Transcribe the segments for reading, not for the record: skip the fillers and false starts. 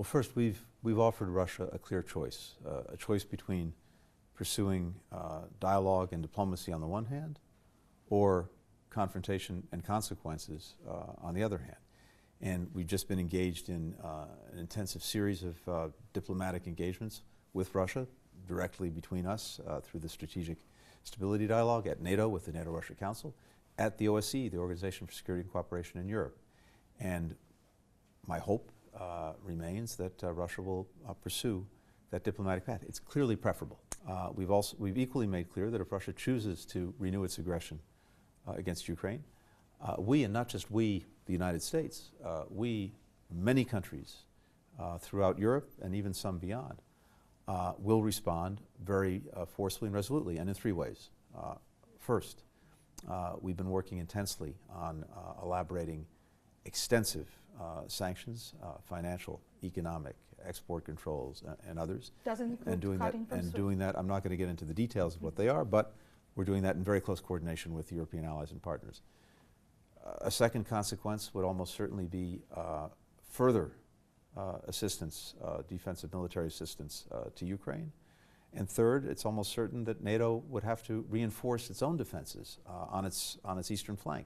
Well, first, we've offered Russia a clear choice, a choice between pursuing dialogue and diplomacy on the one hand, or confrontation and consequences on the other hand. And we've just been engaged in an intensive series of diplomatic engagements with Russia, directly between us through the Strategic Stability Dialogue, at NATO with the NATO-Russia Council, at the OSCE, the Organization for Security and Cooperation in Europe. And my hope remains that Russia will pursue that diplomatic path. It's clearly preferable. We've equally made clear that if Russia chooses to renew its aggression against Ukraine, we, and not just we, the United States, we, many countries throughout Europe and even some beyond, will respond very forcefully and resolutely, and in three ways. First, we've been working intensely on elaborating extensive sanctions, financial, economic, export controls, and others. Doesn't include cutting from SWIFT. Doing that, I'm not going to get into the details of what they are, but we're doing that in very close coordination with European allies and partners. A second consequence would almost certainly be further assistance, defensive military assistance to Ukraine. And third, it's almost certain that NATO would have to reinforce its own defenses on its eastern flank.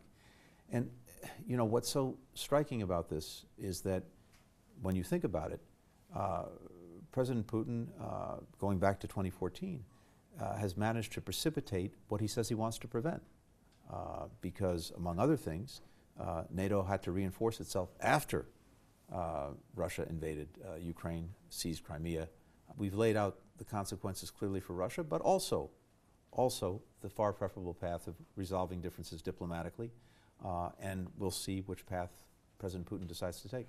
And you know, what's so striking about this is that when you think about it, President Putin, going back to 2014, has managed to precipitate what he says he wants to prevent. Because, among other things, NATO had to reinforce itself after Russia invaded Ukraine, seized Crimea. We've laid out the consequences clearly for Russia, but also the far preferable path of resolving differences diplomatically, and we'll see which path President Putin decides to take.